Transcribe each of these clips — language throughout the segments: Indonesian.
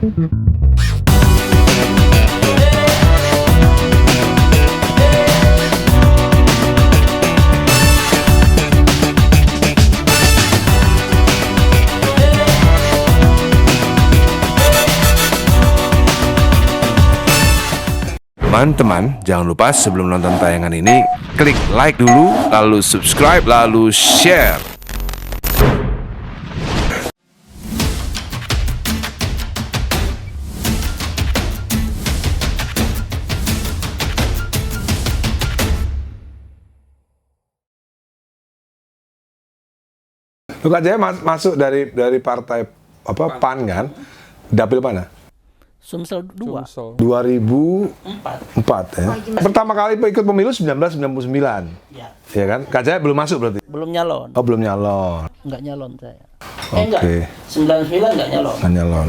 Teman-teman, jangan lupa sebelum nonton tayangan ini, klik like dulu, lalu subscribe, lalu share. Lu Kak Jaya masuk dari partai apa PAN kan? Dapil mana? Sumsel 2. 2004 ya. Pertama kali ikut pemilu 1999. Ya. Iya kan? Kak Jaya belum masuk berarti? Belum nyalon. Oh, belum nyalon. Enggak nyalon saya. Oke. 99 enggak nyalon. Nggak nyalon.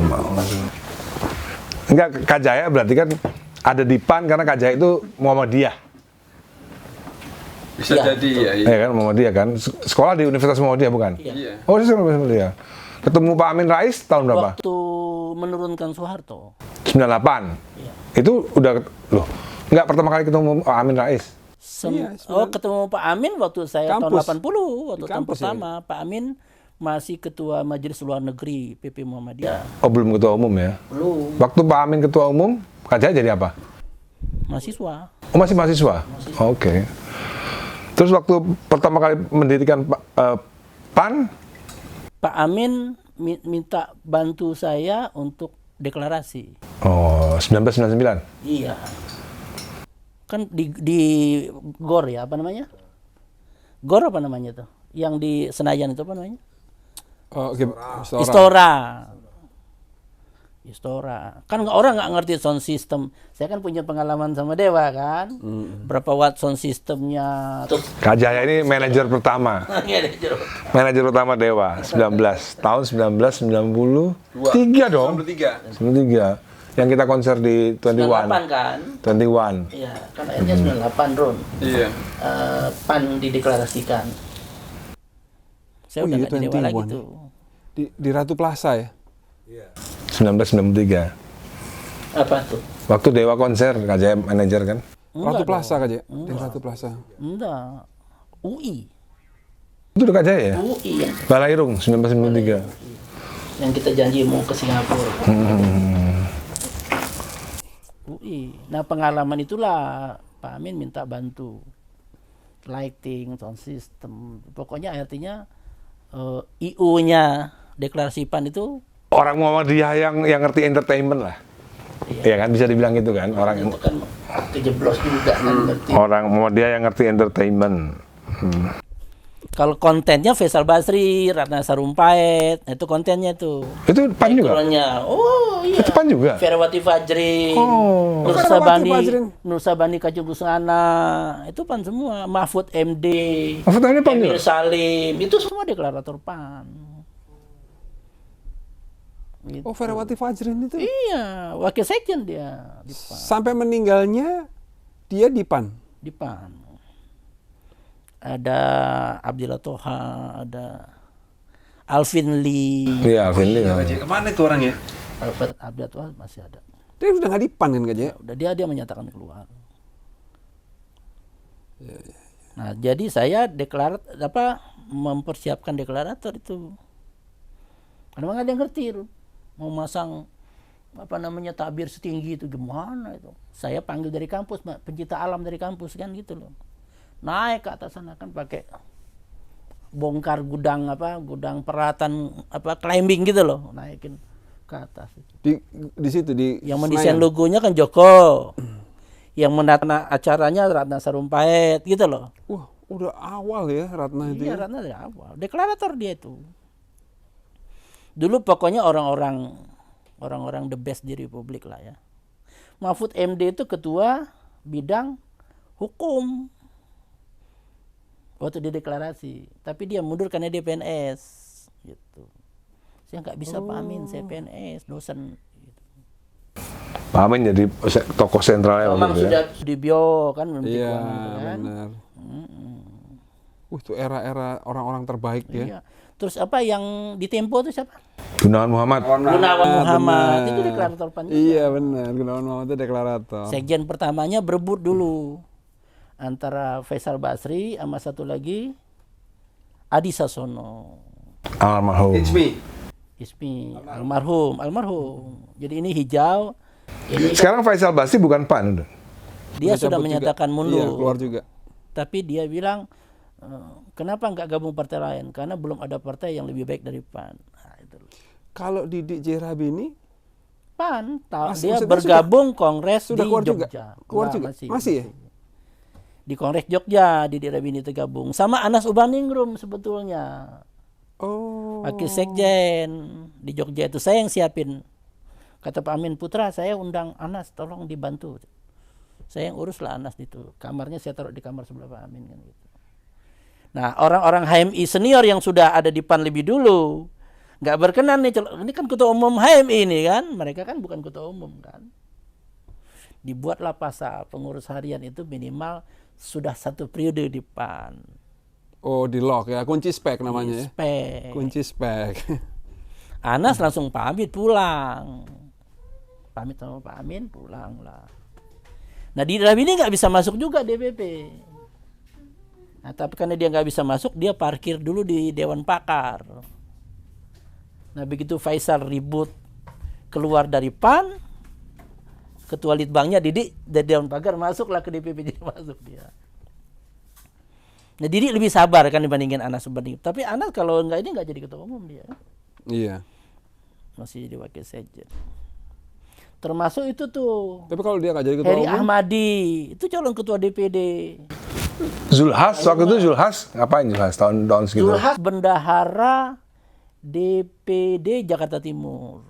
Enggak, Kak Jaya berarti kan ada di PAN karena Kak Jaya itu Muhammadiyah. Bisa jadi ya. Iya kan, Muhammadiyah kan. Sekolah di Universitas Muhammadiyah bukan? Iya. Oh, di Universitas Muhammadiyah. Ketemu Pak Amin Rais tahun berapa? Waktu menurunkan Soeharto. 98. Iya. Itu udah loh. Enggak pertama kali ketemu Pak Amin Rais. Ketemu Pak Amin waktu saya Kampus. tahun 80, waktu Di tahun kampus pertama. Pak Amin masih ketua Majelis Luar Negeri PP Muhammadiyah. Oh, belum ketua umum ya? Belum. Waktu Pak Amin ketua umum, Kak Jaya jadi apa? Mahasiswa. Oh, masih mahasiswa? Oke. Terus waktu pertama kali mendirikan PAN, Pak Amin minta bantu saya untuk deklarasi. oh 1999. Iya. Kan di GOR ya, apa namanya? GOR apa namanya tuh? Yang di Senayan itu apa namanya? Oh, oke. Istora. Kan orang nggak ngerti sound system. Saya kan punya pengalaman sama Dewa kan. Berapa watt sound systemnya. Terus Kak Jaya ini manajer pertama. Manajer pertama Dewa, tahun 1993 dong. 93. 93. Yang kita konser di 21. 98 kan? 21. Iya, kan akhirnya 98 Ron. Iya. PAN dideklarasikan. Saya udah nggak di Dewa lagi tuh. Di Ratu Plaza ya? 1993. Apa tuh? Waktu Dewa konser, Kak Jaya manajer kan? Ratu Enggak Plaza dong. aja. Di Ratu Plaza. Enggak. UI. Itu udah Kak Jaya ya? UI ya. Balairung 1993. Yang kita janji mau ke Singapura. UI. Nah, pengalaman itulah Pak Amin minta bantu. Lighting, sound system. Pokoknya artinya IU-nya deklarasi PAN itu Orang Muhammadiyah yang ngerti entertainment lah. Iya kan, bisa dibilang gitu kan. Orang itu kan kejeblos juga kan ngerti. orang Muhammadiyah yang ngerti entertainment. Kalau kontennya Faisal Basri, Ratna Sarumpait, itu kontennya tuh. Itu PAN juga? Backgroundnya. Oh iya. Itu PAN juga? Ferawati Fajrin, Oh. Nur Sabani Kajung Busana, itu PAN semua. Mahfud MD, Mahfud MD PAN Emil juga? Salim, itu semua deklarator PAN. Gitu. Oh, Ferawati Fajrin itu. Iya, wakil sekjen dia di PAN. Sampai meninggalnya dia di PAN. Di PAN. Ada Abdillah Toha, ada Alvin Lee. Iya, Alvin Lee. Kemana itu orangnya? Abdillah Toha masih ada. Dia udah nggak di PAN kan, Kak Jaya? Udah dia menyatakan keluar. Nah, jadi saya mempersiapkan deklarator itu. Karena nggak ada yang ngerti, mau masang tabir setinggi itu gimana itu. Saya panggil dari kampus, pencinta alam dari kampus kan gitu loh. Naik ke atas sana kan pakai bongkar gudang peralatan climbing gitu loh, naikin ke atas. Di situ di Yang mendesain Senayan. logonya kan Joko. Yang menata acaranya Ratna Sarumpait gitu loh. Wah, udah awal ya Ratna itu. Iya, Ya? Ratna dari awal. Deklarator dia itu. Dulu pokoknya orang-orang the best di Republik lah ya. Mahfud MD itu ketua bidang hukum waktu dia deklarasi. Tapi dia mundur karena dia PNS gitu. Saya nggak bisa Pak Amin, saya PNS, dosen. Gitu. Pak Amin jadi tokoh sentralnya Memang waktu itu ya. sudah Sudibyo kan belum Iya, kan. benar. Itu era-era orang-orang terbaik ya. Iya. Terus apa yang di Tempo itu siapa? Gunawan Muhammad. Gunawan Muhammad benar. itu deklarator PAN juga. Iya benar, Gunawan Muhammad itu deklarator. Sekjen pertamanya berebut dulu antara Faisal Basri sama satu lagi Adi Sasono. Almarhum. Ismi almarhum. Jadi ini hijau. Ini Sekarang Faisal Basri bukan PAN. dia Udah sudah cabut menyatakan juga. mundur. Iya, keluar juga. Tapi dia bilang kenapa nggak gabung partai lain? Karena belum ada partai yang lebih baik dari PAN. Nah, itu. Kalau Didik Jerabi ini PAN, dia maksudnya bergabung kongres sudah di keluar juga? Jogja. Keluar Enggak, juga? Masih ya? Di kongres Jogja, Didik Rabini tergabung. Sama Anas Urbaningrum sebetulnya. Oh. Wakil Sekjen di Jogja itu saya yang siapin. Kata Pak Amin Putra, saya undang Anas, tolong dibantu. Saya yang urus lah Anas itu. Kamarnya saya taruh di kamar sebelah Pak Amin kan gitu. Nah, orang-orang HMI senior yang sudah ada di PAN lebih dulu nggak berkenan nih. Ini kan ketua umum HMI ini kan, mereka kan bukan ketua umum kan. Dibuatlah pasal pengurus harian itu minimal sudah 1 periode di PAN. Oh, di lock ya, kunci spek namanya ya. Spek. Kunci spek. Anas langsung pamit pulang. Pamit sama Pak Amin pulang lah. Nah di dalam ini nggak bisa masuk juga DPP. Nah tapi karena dia nggak bisa masuk, dia parkir dulu di Dewan Pakar. Nah begitu Faisal ribut keluar dari PAN, ketua litbangnya Didik dari Dewan Pakar masuklah ke DPP, jadi masuk dia. Nah Didik lebih sabar kan dibandingin Anas Urbaningrum. Tapi Anas kalau nggak ini nggak jadi ketua umum dia. Iya. Masih jadi wakil sekjen. Termasuk itu tuh Tapi kalau dia nggak jadi ketua Heri umum, Ahmadi, itu calon ketua DPD. Zulhas, waktu itu Zulhas ngapain Zulhas tahun segitu? Zulhas bendahara DPD Jakarta Timur.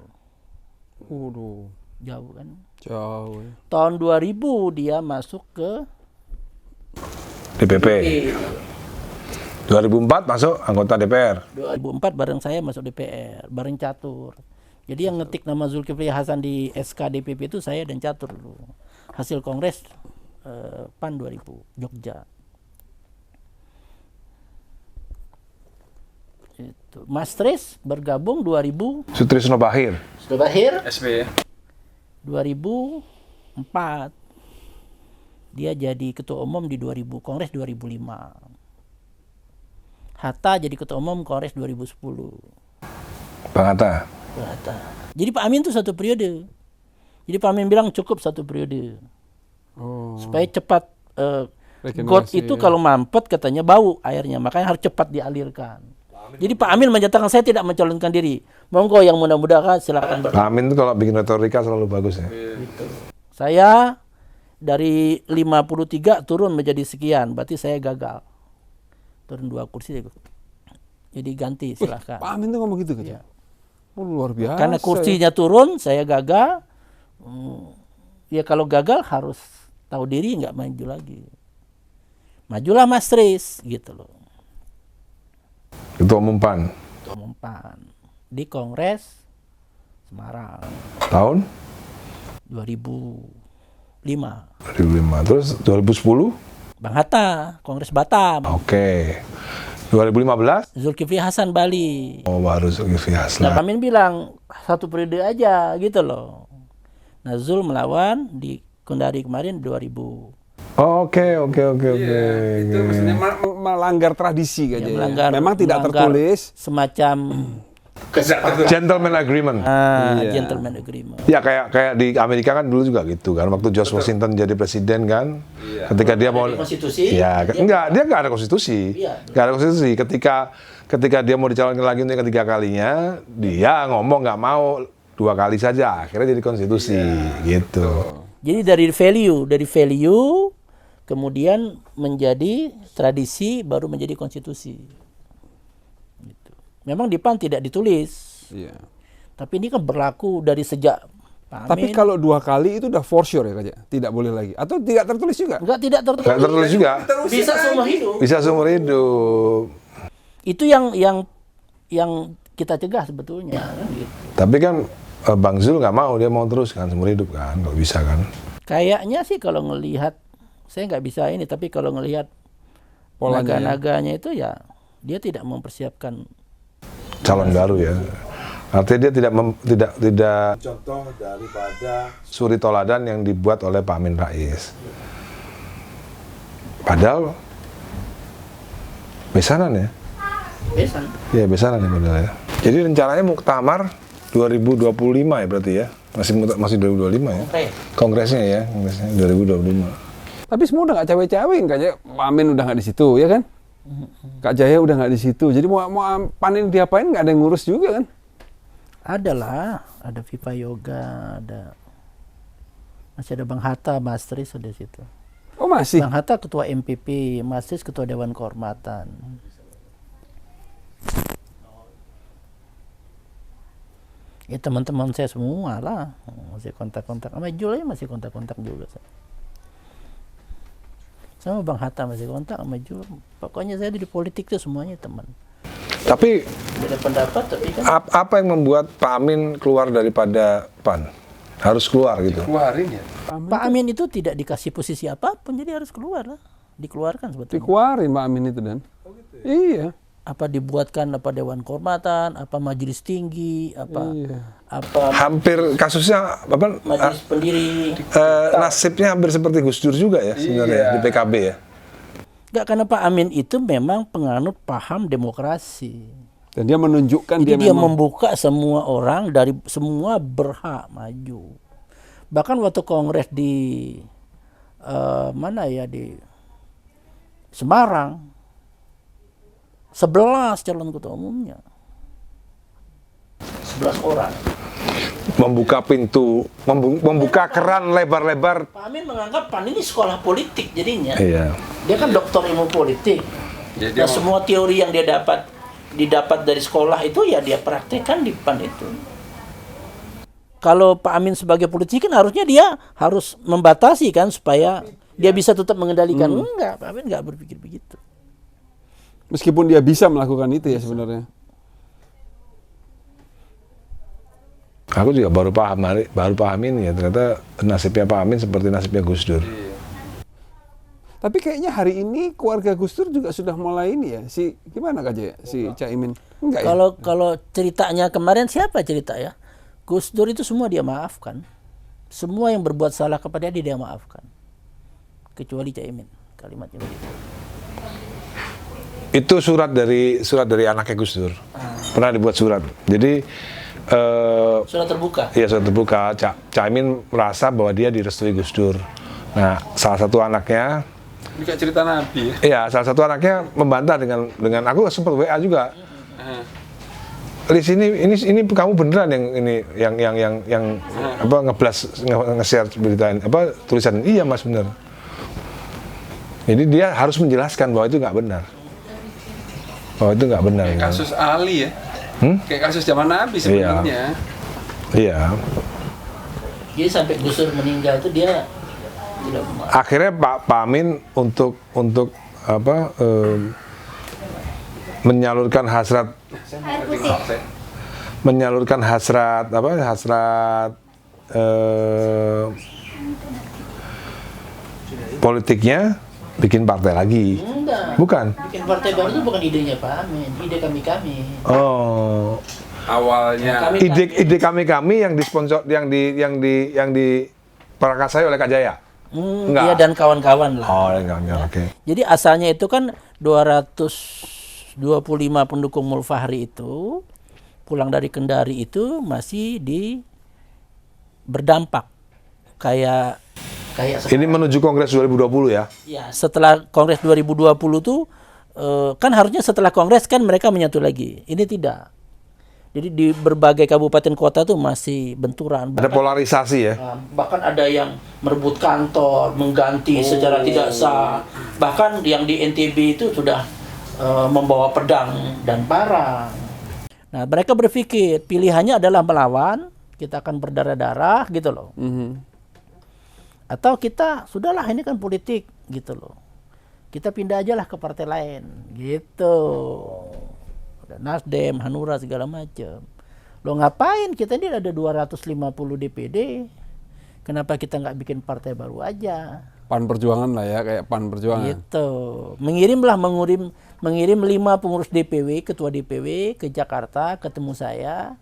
waduh, Jauh kan. jauh ya. Tahun 2000 dia masuk ke DPP. 2004 masuk anggota DPR. 2004 bareng saya masuk DPR, bareng Catur. Jadi yang ngetik nama Zulkifli Hasan di SK DPP itu saya dan Catur dulu. Hasil kongres PAN 2000 Jogja. Itu. Mas Tris bergabung 2000. Sutrisno Bahir. Sudah berakhir SB ya? 2004. Dia jadi ketua umum di 2000, Kongres 2005. Hatta jadi ketua umum Kongres 2010. Bang Hatta. Hatta. Jadi Pak Amin itu 1 periode. Jadi Pak Amin bilang cukup 1 periode. Oh. Supaya cepat Regenerasi, got itu ya. kalau mampet katanya bau airnya, makanya harus cepat dialirkan. Jadi Pak Amin menyatakan saya tidak mencalonkan diri. Monggo yang mudah-mudahan silakan. Pak Amin itu kalau bikin retorika selalu bagus ya. Saya dari 53 turun menjadi sekian, berarti saya gagal. Turun 2 kursi. Jadi ganti silakan. Pak Amin tuh ngomong gitu kan? Iya. Oh, luar biasa. Karena kursinya turun, saya gagal. Ya kalau gagal harus tahu diri, nggak maju lagi. Majulah Mas Tris, gitu loh. Ketua umum PAN. Ketua umum PAN di Kongres Semarang Tahun 2005. 2005. Terus 2010? Bang Hatta, Kongres Batam. Oke. 2015? Zulkifli Hasan Bali. Oh, baru Zulkifli Nah, Hasan. Amin bilang 1 periode aja gitu loh. Nah, Zul melawan di Kendari kemarin 2000. Oke. Itu maksudnya melanggar tradisi Ya, kayaknya. Memang tidak tertulis. Semacam Gentleman agreement. Iya. gentleman agreement. Ya kayak di Amerika kan dulu juga gitu kan. Waktu George Washington jadi presiden kan. Ketika dia mau konstitusi? Ya, dia nggak ada konstitusi. Iya. Nggak ada konstitusi. Ketika dia mau dicalonkan lagi untuk yang ketiga kalinya, dia ngomong nggak mau 2 kali saja. Akhirnya jadi konstitusi gitu. Jadi dari value kemudian menjadi tradisi baru menjadi konstitusi. Gitu. Memang di PAN tidak ditulis. Iya. Tapi ini kan berlaku dari sejak Pak Amin. Tapi kalau 2 kali itu udah for sure ya Kak? Tidak boleh lagi. Atau tidak tertulis juga? Enggak, tidak tertulis. Nggak tertulis juga. Bisa seumur hidup. Bisa seumur hidup. Itu yang kita cegah sebetulnya. Kan gitu. Tapi kan Bang Zul nggak mau, dia mau terus kan seumur hidup kan, kalau bisa kan. Kayaknya sih kalau ngelihat, saya nggak bisa ini, tapi kalau ngelihat Polanya naga-naganya itu ya dia tidak mempersiapkan. Calon baru ya. Artinya dia tidak contoh daripada suri toladan yang dibuat oleh Pak Amin Rais. Padahal besanan ya. Besan. Iya, besanan ya padahal ya. Jadi rencananya muktamar 2025 ya berarti ya. Masih 2025 ya. Kongresnya 2025. Tapi semua udah nggak cawe-cawe, kayaknya Pak Amin udah nggak di situ, ya kan? Kak Jaya udah nggak di situ. Jadi mau panen diapain nggak ada yang ngurus juga kan? Ada lah, ada Viva Yoga, masih ada Bang Hatta, Mas Tris ada di situ. Oh masih? Bang Hatta ketua MPP, Mas Tris ketua Dewan Kehormatan. Ya teman-teman saya semua lah, masih kontak-kontak. Sama Jul aja masih kontak-kontak juga. Sama Bang Hatta masih kontak, sama Jul. Pokoknya saya di politik tuh semuanya teman. Tapi Beda pendapat tapi kan apa yang membuat Pak Amin keluar daripada PAN? Harus keluar gitu. Keluarin ya? Pak Amin itu tidak dikasih posisi apapun, jadi harus keluar lah. Dikeluarkan sebetulnya. Dikeluarin Pak Amin itu Dan. Iya. Apa dibuatkan apa Dewan Kehormatan, apa Majelis Tinggi, apa Hampir kasusnya apa? Majelis Pendiri. Nasibnya hampir seperti Gus Dur juga ya sebenarnya di PKB ya. Enggak, karena Pak Amin itu memang penganut paham demokrasi. Dan dia menunjukkan Jadi dia memang membuka semua orang dari semua berhak maju. Bahkan waktu kongres di mana ya, di Semarang, 11 calon ketua umumnya. 11 orang. Membuka pintu, membuka keran lebar-lebar. Pak Amin menganggap PAN ini sekolah politik jadinya. Iya. Dia kan doktor ilmu politik. Dan semua teori yang dia didapat dari sekolah itu ya dia praktekkan di PAN itu. Kalau Pak Amin sebagai politisi kan harusnya dia harus membatasi kan supaya dia bisa tetap mengendalikan. Enggak, Pak Amin enggak berpikir begitu. meskipun dia bisa melakukan itu ya sebenarnya. Aku juga baru paham ini ya, ternyata nasibnya Pak Amin seperti nasibnya Gus Dur. Tapi kayaknya hari ini keluarga Gus Dur juga sudah mulai ini ya. Gimana Kak Jaya? Si Caimin. Enggak ya? Kalau ceritanya kemarin siapa cerita ya? Gus Dur itu semua dia maafkan. Semua yang berbuat salah kepada dia maafkan. Kecuali Caimin. Kalimatnya begitu. Itu surat dari anaknya Gus Dur. Pernah dibuat surat. Jadi Surat terbuka. iya, surat terbuka. Caimin merasa bahwa dia direstui Gus Dur. Nah, salah satu anaknya, Ini kayak cerita Nabi ya. iya, salah satu anaknya membantah dengan aku sempat WA juga. Lis, ini kamu beneran yang apa nge-share berita apa tulisan? Iya Mas, bener. Jadi dia harus menjelaskan bahwa itu nggak benar. Bahwa itu nggak benar. Kayak kasus Ali ya. Kayak kasus zaman Nabi sebenarnya. Iya. Jadi sampai Gus Dur meninggal itu dia tidak mau. Akhirnya Pak Amin untuk apa menyalurkan hasrat politiknya, bikin partai lagi. Enggak. Bukan. Bikin partai baru itu bukan idenya Pak Amin, ide kami. Oh. Awalnya Ide kami yang disponsor yang diperakarsai oleh Kak Jaya. Enggak. Iya, dan kawan-kawan lah. Oh, enggak, oke. Jadi asalnya itu kan 225 pendukung Mulfahri itu pulang dari Kendari itu masih berdampak kayak Ini menuju Kongres 2020 ya? ya, setelah Kongres 2020 tuh kan harusnya setelah Kongres kan mereka menyatu lagi. Ini tidak. Jadi di berbagai kabupaten kota tuh masih benturan. Ada polarisasi ya? Bahkan ada yang merebut kantor, mengganti secara tidak sah. Bahkan yang di NTB itu sudah membawa pedang dan parang. Nah, mereka berpikir pilihannya adalah melawan, kita akan berdarah-darah gitu loh. Atau kita sudahlah, ini kan politik gitu loh. Kita pindah aja lah ke partai lain gitu. Ada Nasdem, Hanura segala macam. Lo ngapain? Kita ini ada 250 DPD. Kenapa kita nggak bikin partai baru aja? PAN Perjuangan lah ya, kayak PAN Perjuangan. Gitu. Mengirim 5 pengurus DPW, ketua DPW ke Jakarta, ketemu saya.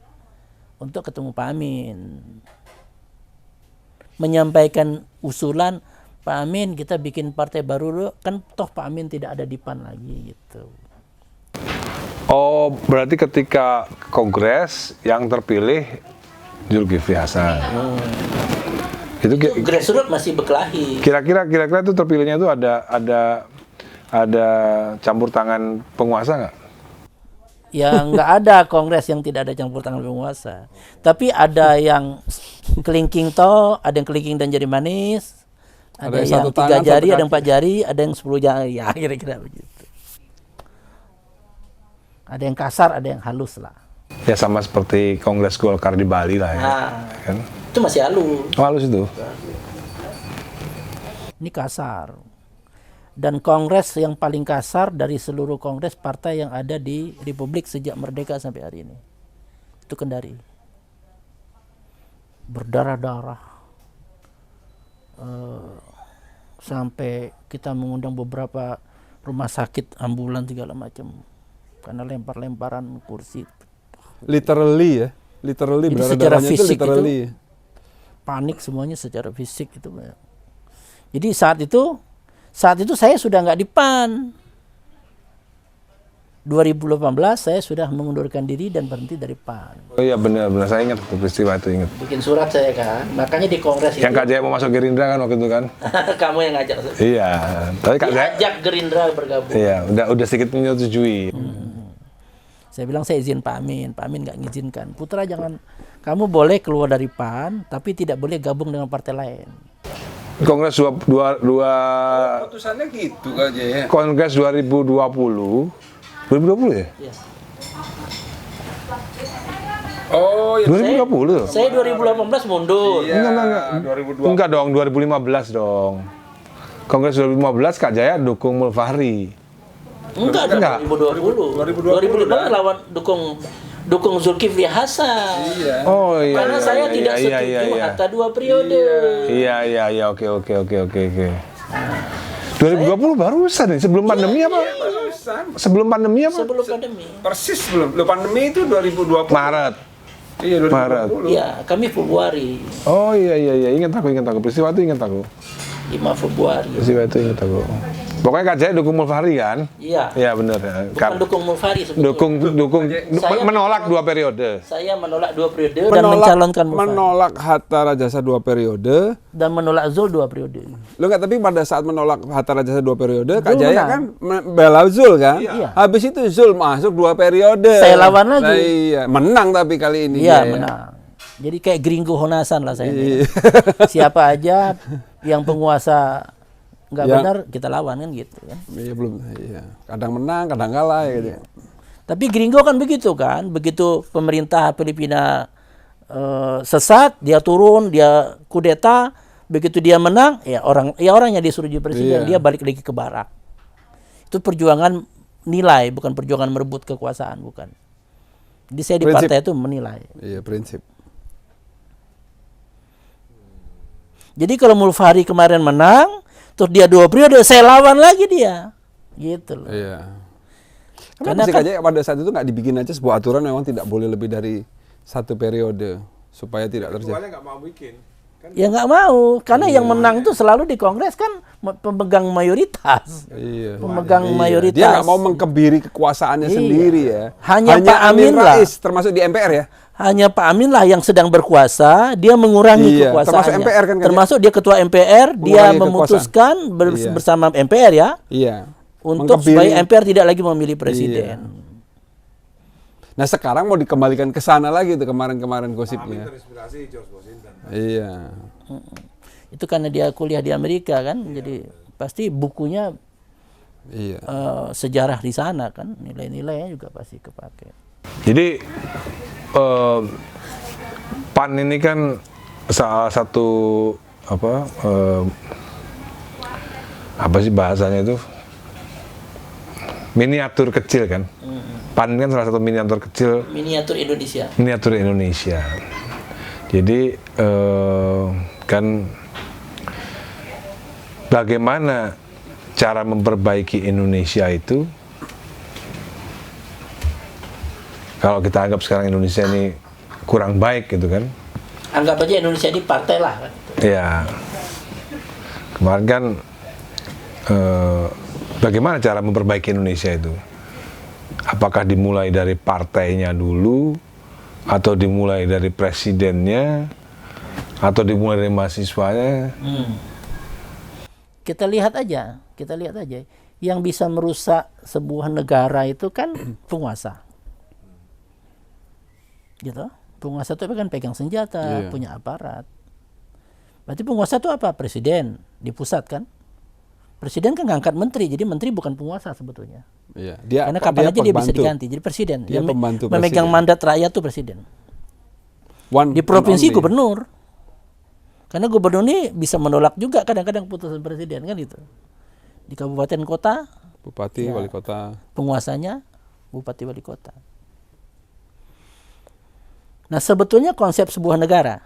untuk ketemu Pak Amin. Menyampaikan usulan, Pak Amin kita bikin partai baru dulu, kan toh Pak Amin tidak ada di PAN lagi gitu. Oh, berarti ketika kongres yang terpilih Zulkifli Hasan. Itu Grassroots masih berkelahi. kira-kira itu terpilihnya itu ada campur tangan penguasa nggak? Ya nggak ada kongres yang tidak ada campur tangan penguasa. Tapi ada yang kelingking toh, ada yang kelingking dan jari manis, ada yang 3 jari, ada yang 4 jari, ada yang 10 jari, ya kira-kira begitu. Ada yang kasar, ada yang halus lah. Ya sama seperti kongres Golkar di Bali lah ya. Kan? Itu masih halus. Oh, halus itu. Ini kasar. Dan kongres yang paling kasar dari seluruh kongres partai yang ada di Republik sejak merdeka sampai hari ini. Itu Kendari. Berdarah-darah. Sampai kita mengundang beberapa rumah sakit, ambulan segala macam. Karena lempar-lemparan kursi. Literally ya. Literally Jadi berdarah-darahnya secara fisik itu literally. Panik semuanya secara fisik itu. Jadi saat itu saya sudah nggak di PAN. 2018 saya sudah mengundurkan diri dan berhenti dari PAN. Oh iya benar, saya ingat peristiwa itu, ingat. Bikin surat saya kan, makanya di kongres Yang itu. Kak Jaya mau masuk Gerindra kan waktu itu kan? Kamu yang ngajak saya. Iya, tapi Kak Jaya, Diajak Gerindra bergabung. iya udah sedikit menyetujui. Saya bilang saya izin Pak Amin nggak ngizinkan. Putra jangan, kamu boleh keluar dari PAN, tapi tidak boleh gabung dengan partai lain. Kongres Putusannya gitu aja ya. Kongres 2020 ya? Iya. Oh, ya. 2020. Saya 2018 mundur. Enggak. 2020. Enggak dong, 2015 dong. Kongres 2015 Kak Jaya dukung Mulfahri. Enggak, Enggak. 2015 lawan dukung Zulkifli Hasan. Iya. Oh iya. Karena iya, saya iya, tidak iya, setuju iya, iya. hatta 2 periode. Iya, oke. 2020 barusan nih, sebelum pandemi apa? Sebelum pandemi apa? Sebelum pandemi. Persis belum. Lo pandemi itu 2020. Maret. Iya, 2020. Maret. Iya, kami Februari. Oh iya, ingat aku. Peristiwa itu ingat aku. 5 Februari. Peristiwa itu ingat aku. Pokoknya Kak Jaya dukung Mulfahri kan? Iya. Iya benar. Bukan dukung Mulfahri sebetulnya. Dukung Saya- menolak 2 periode. Saya menolak 2 periode dan mencalonkan Mulfahri. menolak Hatta Rajasa 2 periode. Dan menolak Zul 2 periode. Lo nggak, tapi pada saat menolak Hatta Rajasa 2 periode, Kak Zul Jaya menang. kan bela Zul kan? Iya. Habis itu Zul masuk 2 periode. Saya lawan lagi. Nah, iya, menang tapi kali ini. Iya, Jaya. menang. Jadi kayak Gringo Honasan lah saya. Iya. Siapa aja yang penguasa nggak Ya. benar kita lawan kan gitu kan. Iya, belum. Iya. Kadang menang, kadang kalah ya gitu. Tapi Gringo kan begitu kan, begitu pemerintah Filipina sesat, dia turun, dia kudeta, begitu dia menang, ya orangnya disuruh jadi presiden, Iya. dia balik lagi ke barak. Itu perjuangan nilai, bukan perjuangan merebut kekuasaan, bukan. Jadi saya di Prinsip. partai itu menilai. Iya, prinsip. Jadi kalau Mulfahri kemarin menang, terus dia 2 periode, saya lawan lagi dia, gitu loh. Iya. Karena Kenapa sih kan- Kak Jaya pada saat itu nggak dibikin aja sebuah aturan memang tidak boleh lebih dari 1 periode supaya tidak terjadi. nggak mau bikin. Ya nggak mau, karena yang menang itu selalu di Kongres kan pemegang mayoritas. Iya. Pemegang Iya. mayoritas. Dia nggak mau mengkebiri kekuasaannya Iya. sendiri ya. Hanya Pak Amin lah. Rais, termasuk di MPR ya. Hanya Pak Amin lah yang sedang berkuasa, dia mengurangi Iya, kekuasaannya. termasuk MPR kan, Termasuk dia ketua MPR, dia Mengurangi memutuskan Iya. bersama MPR ya, Iya. untuk Mengkebiri. supaya MPR tidak lagi memilih presiden. Nah sekarang mau dikembalikan ke sana lagi tuh kemarin-kemarin gosipnya. Terinspirasi George Washington. Iya. Itu karena dia kuliah di Amerika kan, jadi pasti bukunya Iya. sejarah di sana kan, nilai-nilainya juga pasti kepake. Jadi PAN ini kan salah satu apa sih bahasanya itu, miniatur kecil kan. PAN kan salah satu miniatur kecil, Miniatur Indonesia. miniatur Indonesia. Jadi kan bagaimana cara memperbaiki Indonesia itu, kalau kita anggap sekarang Indonesia ini kurang baik gitu kan. Anggap aja Indonesia ini partai lah kan. Ya, kemarin kan bagaimana cara memperbaiki Indonesia itu? Apakah dimulai dari partainya dulu, atau dimulai dari presidennya, atau dimulai dari mahasiswanya? Kita lihat aja. Yang bisa merusak sebuah negara itu kan penguasa. Gitu. Penguasa itu kan pegang senjata, punya aparat. Berarti penguasa itu apa? Presiden di pusat kan? Presiden kan ngangkat menteri, jadi menteri bukan penguasa sebetulnya. Iya. Karena kapan aja dia bisa diganti, jadi presiden. Dia pembantu memegang presiden. mandat rakyat tuh presiden. One Di provinsi and only. gubernur. Karena gubernur ini bisa menolak juga kadang-kadang putusan presiden kan gitu. Di kabupaten kota, Bupati, Ya. wali kota. penguasanya bupati wali kota. Nah, sebetulnya konsep sebuah negara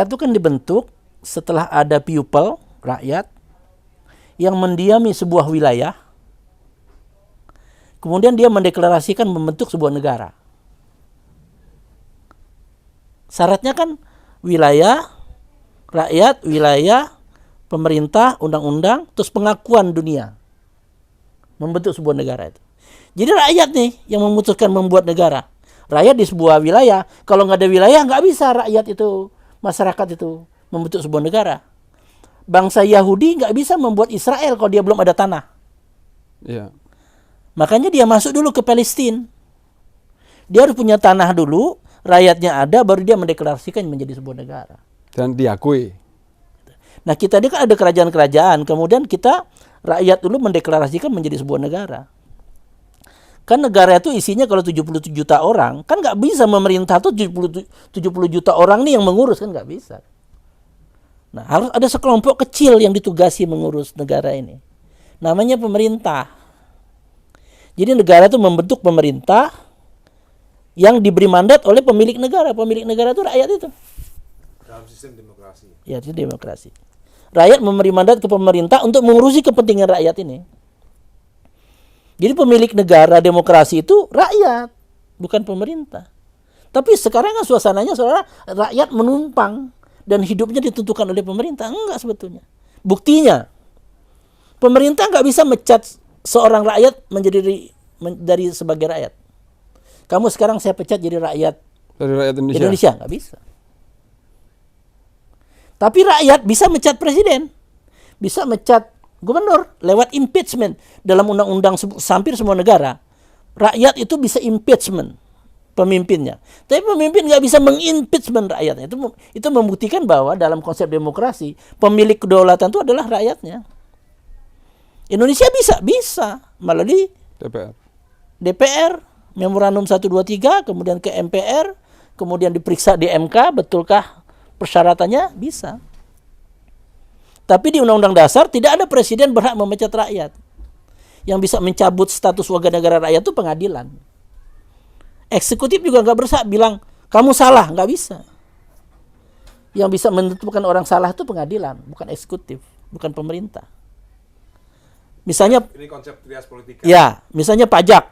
itu kan dibentuk setelah ada people, rakyat, yang mendiami sebuah wilayah, kemudian dia mendeklarasikan membentuk sebuah negara. Syaratnya kan wilayah, rakyat, wilayah, pemerintah, undang-undang, terus pengakuan dunia. Membentuk sebuah negara itu. Jadi rakyat nih yang memutuskan membuat negara. Rakyat di sebuah wilayah, kalau nggak ada wilayah nggak bisa rakyat itu, masyarakat itu membentuk sebuah negara. Bangsa Yahudi nggak bisa membuat Israel kalau dia belum ada tanah. Iya. Makanya dia masuk dulu ke Palestina. Dia harus punya tanah dulu, rakyatnya ada, baru dia mendeklarasikan menjadi sebuah negara. Dan diakui. Nah, kita ini kan ada kerajaan-kerajaan, kemudian kita rakyat dulu mendeklarasikan menjadi sebuah negara. Kan negara itu isinya kalau 77 juta orang, kan nggak bisa memerintah tuh 70 juta orang nih yang mengurus, kan nggak bisa. Nah, harus ada sekelompok kecil yang ditugasi mengurus negara ini. Namanya pemerintah. Jadi negara itu membentuk pemerintah yang diberi mandat oleh pemilik negara. Pemilik negara itu rakyat itu. Dalam sistem demokrasi. Ya, itu demokrasi. Rakyat memberi mandat ke pemerintah untuk mengurusi kepentingan rakyat ini. Jadi pemilik negara demokrasi itu rakyat, bukan pemerintah. Tapi sekarang kan suasananya saudara, rakyat menumpang dan hidupnya ditentukan oleh pemerintah. Enggak sebetulnya. Buktinya, pemerintah nggak bisa mecat seorang rakyat menjadi dari sebagai rakyat. Kamu sekarang saya pecat jadi rakyat Dari rakyat Indonesia. Indonesia, nggak bisa. Tapi rakyat bisa mecat presiden, bisa mecat gubernur lewat impeachment. Dalam undang-undang hampir semua negara, rakyat itu bisa impeachment pemimpinnya. Tapi pemimpin nggak bisa mengimpeachment rakyatnya. Itu membuktikan bahwa dalam konsep demokrasi, pemilik kedaulatan itu adalah rakyatnya. Indonesia bisa melalui DPR, memorandum 123, kemudian ke MPR, kemudian diperiksa di MK, betulkah persyaratannya? Bisa. Tapi di Undang-Undang Dasar tidak ada presiden berhak memecat rakyat. Yang bisa mencabut status warga negara rakyat itu pengadilan. Eksekutif juga nggak berhak bilang kamu salah, nggak bisa. Yang bisa menentukan orang salah itu pengadilan, bukan eksekutif, bukan pemerintah. Misalnya, Ini konsep trias politika. ya, misalnya pajak.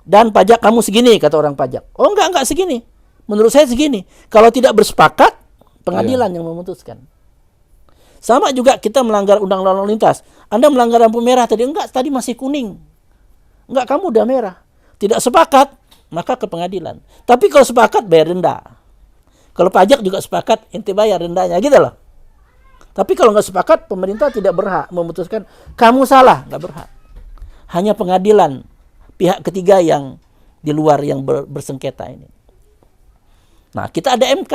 Dan pajak kamu segini, kata orang pajak. Oh enggak segini. Menurut saya segini. Kalau tidak bersepakat, pengadilan yang memutuskan. Sama juga kita melanggar undang-undang lalu lintas. Anda melanggar lampu merah tadi, enggak, tadi masih kuning. Enggak, kamu udah merah. Tidak sepakat, maka ke pengadilan. Tapi kalau sepakat, bayar denda. Kalau pajak juga sepakat, ente bayar dendanya, gitu loh. Tapi kalau nggak sepakat, pemerintah tidak berhak memutuskan kamu salah, nggak berhak. Hanya pengadilan pihak ketiga yang di luar yang bersengketa ini. Nah, kita ada MK,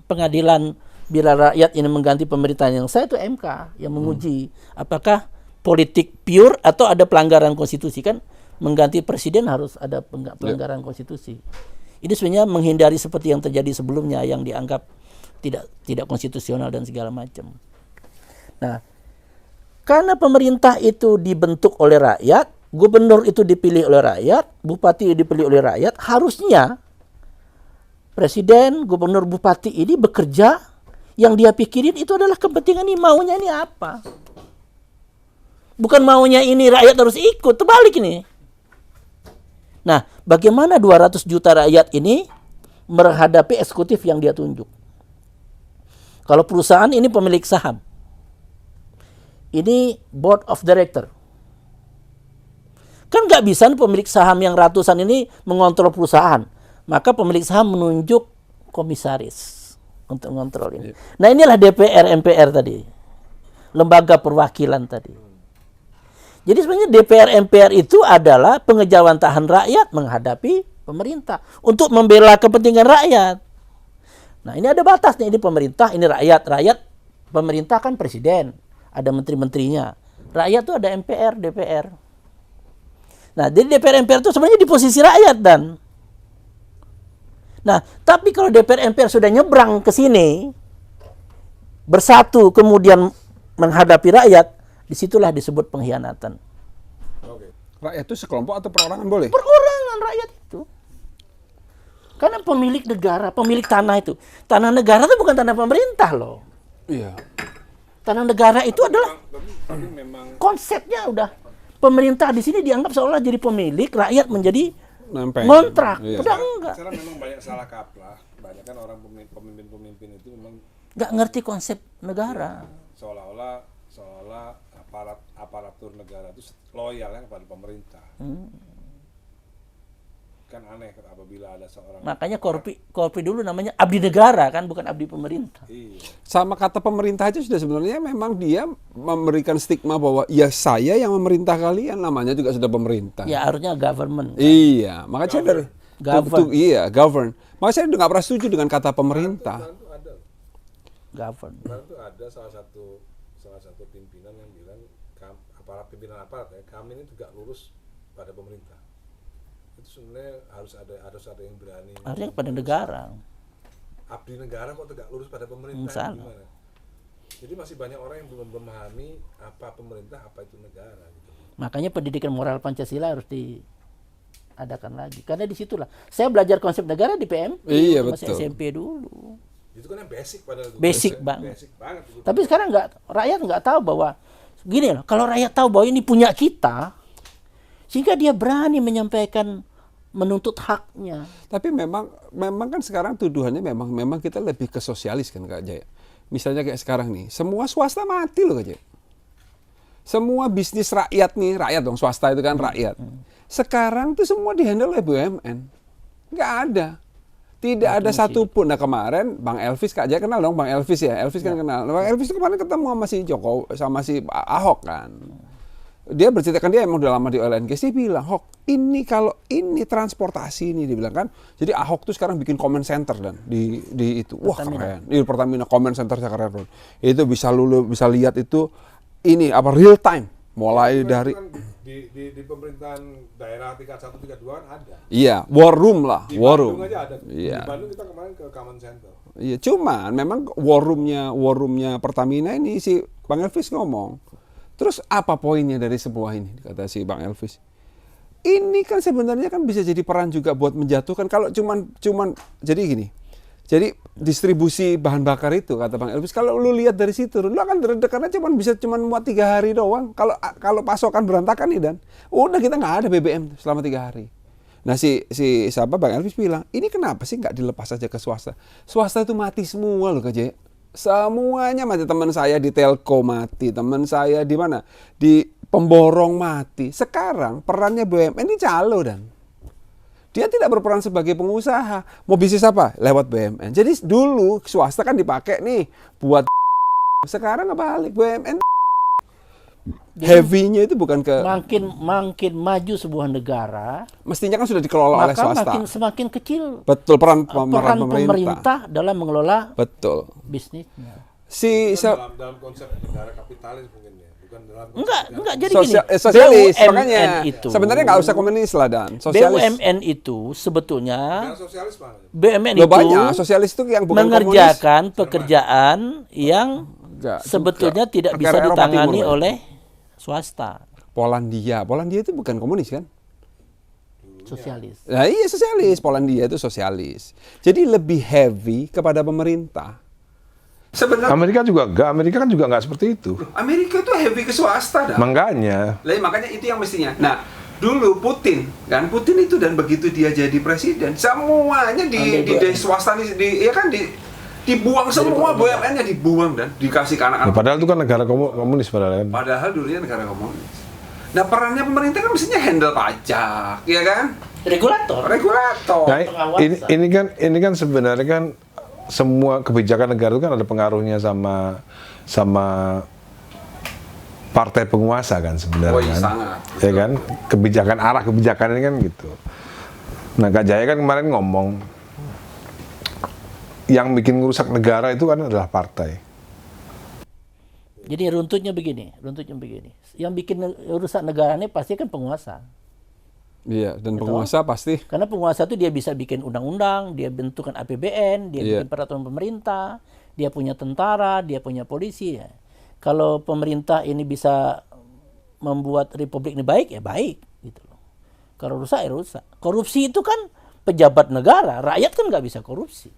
pengadilan bila rakyat ini mengganti pemerintahan yang sah itu MK yang menguji apakah politik pure atau ada pelanggaran konstitusi. Kan mengganti presiden harus ada pelanggaran konstitusi. Ini sebenarnya menghindari seperti yang terjadi sebelumnya yang dianggap tidak konstitusional dan segala macam. Nah, karena pemerintah itu dibentuk oleh rakyat, gubernur itu dipilih oleh rakyat, bupati dipilih oleh rakyat, harusnya presiden, gubernur, bupati ini bekerja, yang dia pikirin itu adalah kepentingan ini, maunya ini apa. Bukan maunya ini rakyat harus ikut, terbalik ini. Nah, bagaimana 200 juta rakyat ini menghadapi eksekutif yang dia tunjuk. Kalau perusahaan ini pemilik saham, ini board of director. Kan nggak bisa pemilik saham yang ratusan ini mengontrol perusahaan. Maka pemilik saham menunjuk komisaris untuk mengontrol ini. Nah inilah DPR, MPR tadi. Lembaga perwakilan tadi. Jadi sebenarnya DPR, MPR itu adalah pengejawantahan rakyat menghadapi pemerintah. Untuk membela kepentingan rakyat. Nah ini ada batasnya, ini pemerintah, ini rakyat. Rakyat, pemerintah kan presiden, ada menteri-menterinya. Rakyat tuh ada MPR, DPR. Nah jadi DPR, MPR itu sebenarnya di posisi rakyat dan. Nah tapi kalau DPR, MPR sudah nyebrang ke sini, bersatu kemudian menghadapi rakyat, disitulah disebut pengkhianatan. Rakyat itu sekelompok atau perorangan boleh? Perorangan rakyat itu. Karena pemilik negara, pemilik tanah itu. Tanah negara itu bukan tanah pemerintah loh. Iya. Tanah negara itu adalah konsepnya udah. Pemerintah di sini dianggap seolah jadi pemilik, rakyat menjadi ngontrak. Iya. Padahal enggak. Sekarang memang banyak salah kaprah. Banyak kan orang pemimpin-pemimpin itu memang Enggak ngerti konsep negara. seolah-olah aparatur negara itu loyal ya kepada pemerintah. Kan aneh apabila ada seorang Makanya Korpi dulu namanya abdi negara kan, bukan abdi pemerintah. Sama kata pemerintah aja sudah sebenarnya memang dia memberikan stigma bahwa ya saya yang memerintah kalian, namanya juga sudah pemerintah. Ya harusnya government. Iya, makanya saya dari Govern. govern. Makanya saya nggak pernah setuju dengan kata pemerintah. Govern. Kemarin tuh ada salah satu pimpinan yang bilang pimpinan aparat ya, kami ini juga lurus pada pemerintah. Itu sebenarnya harus ada yang berani. Harusnya kepada negara. Abdi negara kok tegak lurus pada pemerintah, Salah. gimana? Jadi masih banyak orang yang belum memahami apa pemerintah, apa itu negara gitu. Makanya pendidikan moral Pancasila harus diadakan lagi. Karena disitulah saya belajar konsep negara di PMP. Iya, Masih betul. SMP dulu. Itu kan yang basic padahal itu. Basic banget. Basic banget itu. Tapi sekarang rakyat nggak tahu bahwa gini loh, kalau rakyat tahu bahwa ini punya kita, sehingga dia berani menyampaikan menuntut haknya. Tapi memang kan sekarang tuduhannya memang kita lebih ke sosialis kan Kak Jaya. Misalnya kayak sekarang nih, semua swasta mati loh Kak Jaya. Semua bisnis rakyat nih, rakyat dong, swasta itu kan rakyat. Sekarang tuh semua dihandle oleh BUMN. Nggak ada. Tidak ada satupun. Nah kemarin Bang Elvis, Kak Jaya kenal dong Bang Elvis ya. Elvis kan kenal. Bang Elvis itu kemarin ketemu sama si Jokowi, sama si Ahok kan. Dia berceritakan dia emang udah lama di oil and gas. Dia bilang, Hok, ini kalau ini transportasi ini, dia bilang kan. Jadi Ahok tuh sekarang bikin comment center dan di itu. Wah keren. Di Pertamina comment center keren. Itu bisa bisa lihat itu ini apa real time. Mulai dari di pemerintahan daerah tingkat 1, tingkat 2 kan ada. iya, war room lah, Di war room. Bandung aja ada. Iya. Di Bandung kita kemarin ke Common Center. Iya, cuman memang war roomnya Pertamina ini si Bang Elvis ngomong. Terus apa poinnya dari sebuah ini, kata si Bang Elvis? Ini kan sebenarnya kan bisa jadi peran juga buat menjatuhkan kalau cuman jadi gini. Jadi distribusi bahan bakar itu kata Bang Elvis, kalau lu lihat dari situ, lu akan karena bisa muat 3 hari doang. Kalau pasokan berantakan nih dan udah kita nggak ada BBM selama 3 hari. Nah si siapa Bang Elvis bilang, ini kenapa sih nggak dilepas aja ke swasta? Swasta itu mati semua loh Kak Jaya. Semuanya mati. Teman saya di Telco mati, teman saya di mana? Di pemborong mati. Sekarang perannya BUMN ini calo dan dia tidak berperan sebagai pengusaha. Mau bisnis apa? Lewat BUMN. Jadi dulu swasta kan dipakai nih buat sekarang kebalik BUMN. Heavy-nya itu bukan ke Makin maju sebuah negara, mestinya kan sudah dikelola oleh maka swasta. semakin kecil Betul peran pemerintah dalam mengelola Betul. bisnisnya. Dalam konsep negara kapitalis mungkin ya, bukan dalam Enggak jadi gini. Sosialis BUMN makanya itu, sebenarnya nggak usah komunis lah dan sosialis. BUMN itu sebetulnya negara sosialis mana? BUMN Loh, itu banyak sosialis itu yang bukan mengerjakan pekerjaan yang Enggak, sebetulnya juga. tidak bisa Negara Eropa ditangani Timur, oleh swasta, Polandia itu bukan komunis kan? sosialis. Nah iya sosialis, Polandia itu sosialis. Jadi lebih heavy kepada pemerintah. Sebenarnya Amerika kan juga nggak seperti itu. Amerika itu heavy ke swasta dah. Makanya Makanya itu yang mestinya. Nah, dulu Putin itu, dan begitu dia jadi presiden semuanya di swasta dibuang semua, BUMN-nya dibuang dan dikasih ke anak-anak. Padahal itu kan negara komunis padahal kan. Padahal dulunya negara komunis. Nah, perannya pemerintah kan mestinya handle pajak, ya kan? Regulator. Nah, ini kan sebenarnya kan semua kebijakan negara itu kan ada pengaruhnya sama partai penguasa kan sebenarnya. Oh, iya, kan. sangat. Ya kan? Arah kebijakan ini kan gitu. Nah, Kak Jaya kan kemarin ngomong yang bikin ngerusak negara itu kan adalah partai. Jadi runtutnya begini. Yang bikin rusak negara ini pasti kan penguasa. Iya, dan penguasa pasti. Karena penguasa itu dia bisa bikin undang-undang, dia bentukkan APBN, dia bikin peraturan pemerintah, dia punya tentara, dia punya polisi. Ya. Kalau pemerintah ini bisa membuat republik ini baik, ya baik. Gitu loh. Kalau rusak, ya rusak. Korupsi itu kan pejabat negara, rakyat kan nggak bisa korupsi.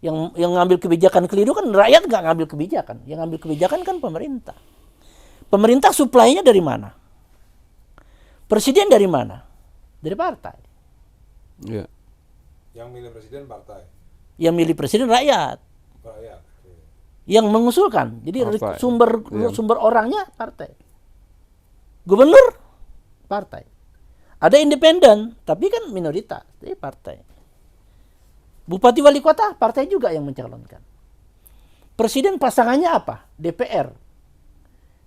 Yang ngambil kebijakan keliru kan rakyat nggak ngambil kebijakan. Yang ngambil kebijakan kan pemerintah. Pemerintah suplainya dari mana? Presiden dari mana? Dari partai. Iya. Yang milih presiden partai. Yang milih presiden rakyat. Yang mengusulkan. Jadi Partai. sumber orangnya partai. Gubernur partai. Ada independen, tapi kan minoritas, jadi partai. Bupati wali kota partai juga yang mencalonkan. Presiden pasangannya apa? DPR.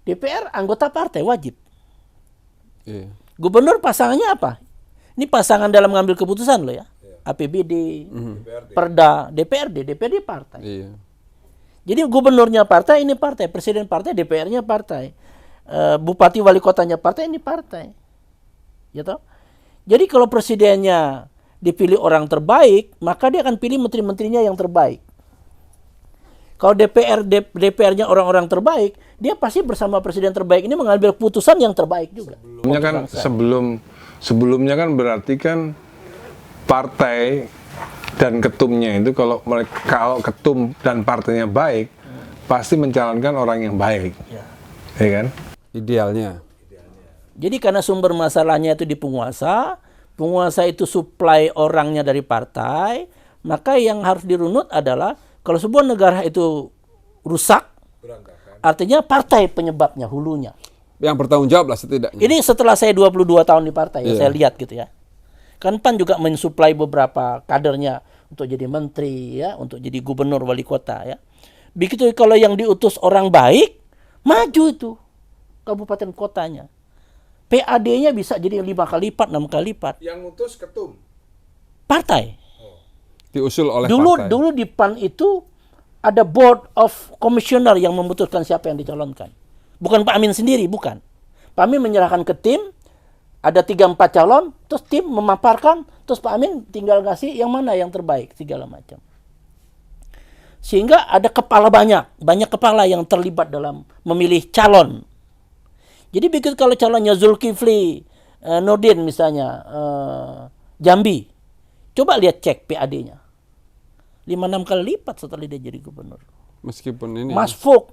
DPR anggota partai wajib. Iya. Gubernur pasangannya apa? Ini pasangan dalam mengambil keputusan loh ya. APBD, Perda, DPRD partai. Iya. Jadi gubernurnya partai, ini partai. Presiden partai, DPR-nya partai. Bupati wali kotanya partai, ini partai. Ya toh? Jadi kalau presidennya dipilih orang terbaik, maka dia akan pilih menteri-menterinya yang terbaik. Kalau DPR-nya orang-orang terbaik, dia pasti bersama presiden terbaik ini mengambil keputusan yang terbaik juga. Sebelumnya kan berarti kan partai dan ketumnya itu kalau ketum dan partainya baik, pasti mencalonkan orang yang baik. Ya kan? Idealnya. Jadi karena sumber masalahnya itu di penguasa itu supply orangnya dari partai, maka yang harus dirunut adalah kalau sebuah negara itu rusak, artinya partai penyebabnya, hulunya. Yang bertanggung jawab lah setidaknya. Ini setelah saya 22 tahun di partai, saya lihat gitu ya. Kan PAN juga mensuplai beberapa kadernya untuk jadi menteri, ya, untuk jadi gubernur, wali kota. Ya. Begitu kalau yang diutus orang baik, maju itu kabupaten kotanya. PAD-nya bisa jadi 5 kali lipat, 6 kali lipat. Yang ngutus ketum? Partai. Diusul oleh partai. Dulu di PAN itu ada board of commissioner yang memutuskan siapa yang dicalonkan. Bukan Pak Amin sendiri, bukan. Pak Amin menyerahkan ke tim, ada 3-4 calon, terus tim memaparkan, terus Pak Amin tinggal ngasih yang mana yang terbaik, segala macam. Sehingga ada kepala banyak kepala yang terlibat dalam memilih calon. Jadi begitu kalau calonnya Zulkifli Nurdin misalnya, Jambi, coba lihat cek PAD-nya. 5-6 kali lipat setelah dia jadi gubernur. Meskipun ini. Mas Fuk,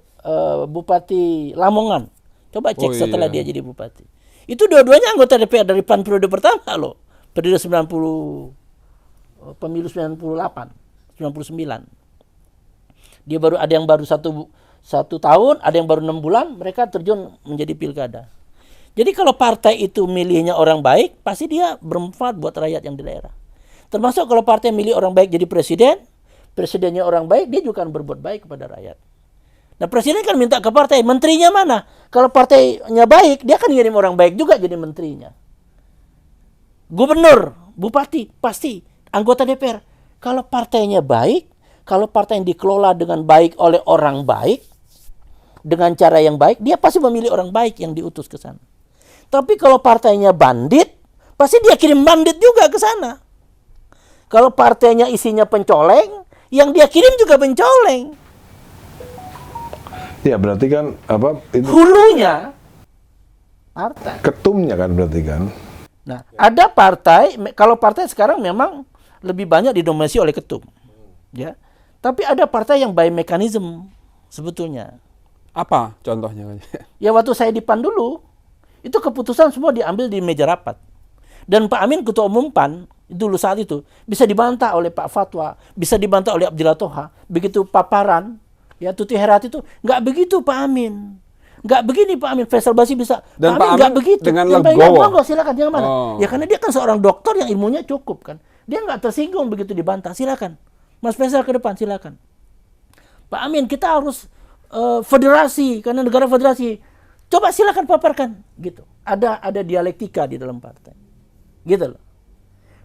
Bupati Lamongan, coba cek setelah dia jadi bupati. Itu dua-duanya anggota DPR dari PAN periode pertama loh. Periode 90, pemilu 98, 99. Dia baru ada yang baru satu tahun, ada yang baru 6 bulan, mereka terjun menjadi pilkada. Jadi kalau partai itu milihnya orang baik, pasti dia bermanfaat buat rakyat yang di daerah. Termasuk kalau partai milih orang baik jadi presiden, presidennya orang baik, dia juga akan berbuat baik kepada rakyat. Nah presiden kan minta ke partai, menterinya mana? Kalau partainya baik, dia akan ngirim orang baik juga jadi menterinya. Gubernur, bupati, pasti anggota DPR. Kalau partainya baik, kalau partai yang dikelola dengan baik oleh orang baik, dengan cara yang baik, dia pasti memilih orang baik yang diutus ke sana. Tapi kalau partainya bandit, pasti dia kirim bandit juga ke sana. Kalau partainya isinya pencoleng, yang dia kirim juga pencoleng. Ya berarti kan itu Hulunya partai. ketumnya kan berarti kan. Nah, ada partai, kalau partai sekarang memang lebih banyak didominasi oleh ketum. Ya. Tapi ada partai yang by mechanism sebetulnya. Apa contohnya? Ya waktu saya di PAN dulu, Itu keputusan semua diambil di meja rapat. Dan Pak Amin ketua umum PAN dulu saat itu bisa dibantah oleh Pak Fatwa, bisa dibantah oleh Abdillah Toha. Begitu paparan, ya Tuti Herati itu nggak begitu Pak Amin. Nggak begini Pak Amin, Faisal Basri bisa. Dan Pak Amin nggak begitu. dengan yang legowo. monggo silakan, yang mana? Oh. Ya karena dia kan seorang dokter yang ilmunya cukup kan. Dia nggak tersinggung begitu dibantah. Silakan, Mas Faisal ke depan, silakan. Pak Amin, kita harus federasi karena negara federasi. Coba silakan paparkan, gitu. Ada dialektika di dalam partai, gitu loh.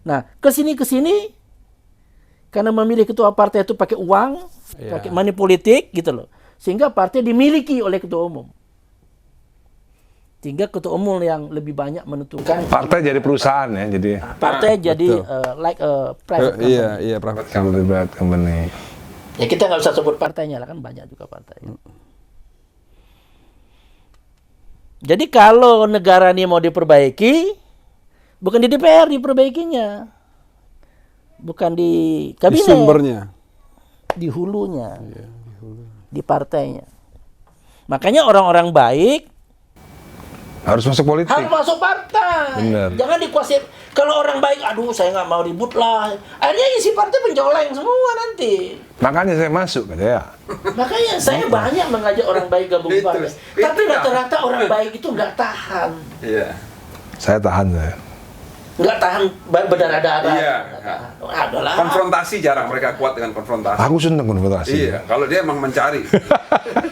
Nah kesini karena memilih ketua partai itu pakai uang, pakai money politik, gitu loh. Sehingga partai dimiliki oleh ketua umum. Sehingga ketua umum yang lebih banyak menentukan. Partai jadi perusahaan ya, jadi Partai jadi like a private company. Iya, private private company. Ya kita nggak usah sebut partainya lah, kan banyak juga partai. Jadi kalau negara ini mau diperbaiki, bukan di DPR diperbaikinya, bukan di Di kabinet, sumbernya. di hulunya, di partainya. Makanya orang-orang baik Harus masuk politik. harus masuk partai. Bener. Jangan dikuasai. Kalau orang baik, aduh saya nggak mau ribut lah. Akhirnya isi partai pencoleng semua nanti. Makanya saya masuk katanya. Makanya saya banyak mengajak orang baik gabung Itu- partai. itu Tapi dah. rata-rata orang baik itu nggak tahan. Iya. Saya tahan saya. Nggak tahan berdarah-darah. Iya. Adalah. Konfrontasi jarang mereka kuat dengan konfrontasi. Aku seneng konfrontasi. Iya, kalau dia emang mencari.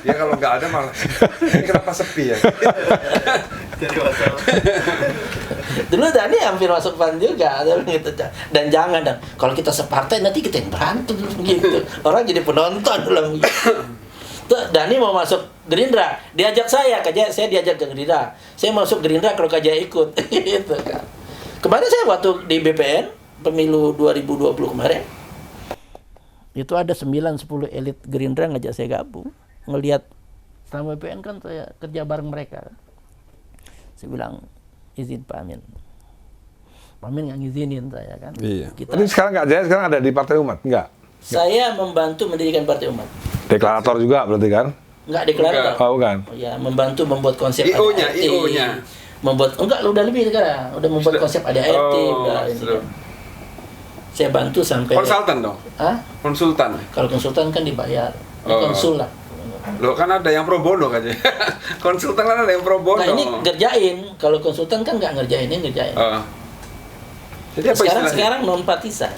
Dia kalau nggak ada malah ini kenapa sepi ya? Dulu Dani hampir masuk PAN juga, gitu. Dan jangan, dan kalau kita separtai nanti kita yang berantem gitu. Orang jadi penonton dalam. Tuh, Dani mau masuk Gerindra, diajak saya diajak ke Gerindra. Saya masuk Gerindra kalau Kajaya ikut, gitu kan. Kemarin saya waktu di BPN pemilu 2020 kemarin, itu ada 9-10 elit Gerindra ngajak saya gabung, ngelihat selama BPN kan saya kerja bareng mereka. Saya bilang izin Pak Amin. Pak Amin nggak ngizinin saya kan. Iya. Tapi sekarang nggak jaya, sekarang ada di Partai Umat, enggak? Saya membantu mendirikan Partai Umat. Deklarator juga berarti kan? Enggak deklarator. Oh, bukan. Oh, ya, membantu membuat konsep IO-nya, ADART. IO-nya. Membuat enggak, udah lebih sekarang. Udah membuat konsep ADART, udah ini sudah. kan. Saya bantu sampai Konsultan dong. Hah? Konsultan. Kalau konsultan kan dibayar. Ini Oh. konsul lah. Loh kan ada yang pro bono kan. Konsultan kan ada yang pro bono. Nah, ini ngerjain. Kalau konsultan kan nggak ngerjain, ini ngerjain. Jadi apa istilahnya? Sekarang non partisan.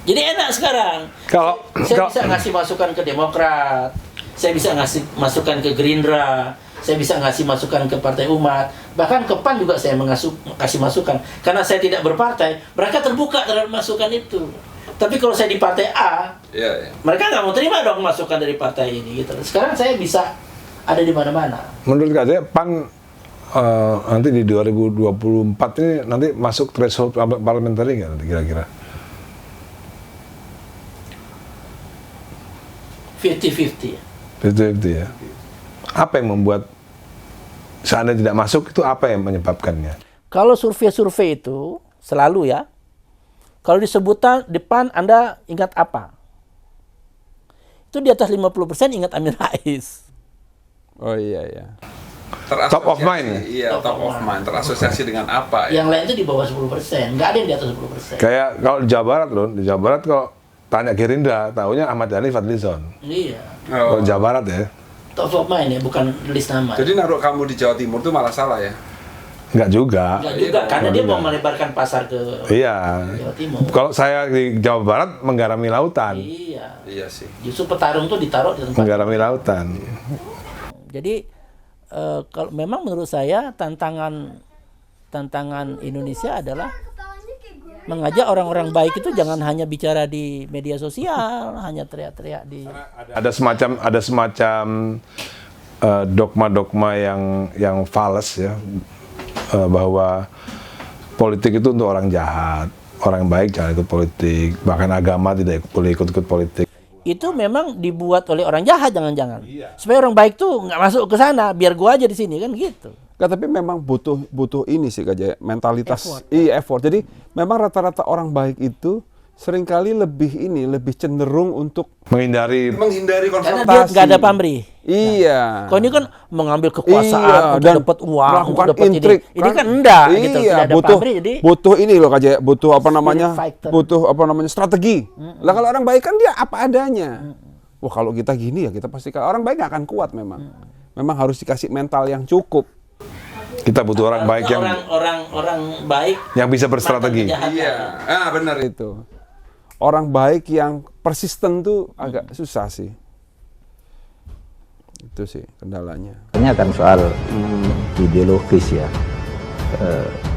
Jadi enak sekarang. Kalau Saya bisa ngasih masukan ke Demokrat, saya bisa ngasih masukan ke Gerindra, saya bisa ngasih masukan ke Partai Umat, bahkan ke PAN juga saya kasih masukan. Karena saya tidak berpartai, mereka terbuka terhadap masukan itu. Tapi kalau saya di Partai A, Iya, iya. mereka nggak mau terima dong masukan dari partai ini. Gitu. Sekarang saya bisa ada di mana-mana. menurut saya PAN nanti di 2024 ini nanti masuk threshold parliamentary nggak nanti kira-kira? 50-50 ya. 50-50 ya. Apa yang membuat seandainya tidak masuk itu apa yang menyebabkannya? Kalau survei-survei itu selalu ya, kalau disebutan depan Anda ingat apa? Itu di atas 50% ingat Amin Rais. Oh iya, iya. Top of mind ya? Iya, top of mind. Terasosiasi dengan apa ya? Yang lain itu di bawah 10%, nggak ada yang di atas 10%. Kayak kalau di Jawa Barat loh, di Jawa Barat kalau tanya Gerindra, tahunya Ahmad Dhani Fadlizon. Iya. Kalau Jawa Barat ya, Top of mind ya, bukan list nama. Jadi naruh kamu di Jawa Timur itu malah salah ya? nggak juga. Nggak juga, karena dia mau melebarkan pasar ke Iya. Jawa Timur. Kalau saya di Jawa Barat menggarami lautan, Iya. Iya sih. Justru petarung tuh ditaruh di tempat. menggarami lautan. Jadi kalau memang menurut saya tantangan Indonesia adalah mengajak orang-orang baik itu jangan hanya bicara di media sosial, hanya teriak-teriak di. Ada semacam dogma-dogma yang fals ya, bahwa politik itu untuk orang jahat, orang baik jangan ikut politik, bahkan agama tidak boleh ikut politik. Itu memang dibuat oleh orang jahat jangan-jangan. Supaya orang baik tuh nggak masuk ke sana, biar gua aja di sini kan gitu. Nggak, tapi memang butuh ini sih Kak Jaya, mentalitas, Effort. effort. Jadi memang rata-rata orang baik itu seringkali lebih cenderung untuk menghindari Karena konfrontasi. dia nggak ada pamrih. Iya. Kau ini kan mengambil Iya, kekuasaan untuk dan dapat uang, untuk melakukan dapat intrik. ini kan enggak gitu, Iya, tidak ada butuh, pamrih, jadi butuh ini loh Kak Jaya, butuh apa namanya? fighter. Butuh apa namanya? Strategi. Lah kalau orang baik kan dia apa adanya. Wah, kalau kita gini ya kita pasti orang baik nggak akan kuat memang. Memang harus dikasih mental yang cukup. kita butuh orang baik yang orang baik yang bisa berstrategi. Benar itu. Orang baik yang persisten tuh agak susah sih. Itu sih kendalanya. Ini akan soal ideologis ya,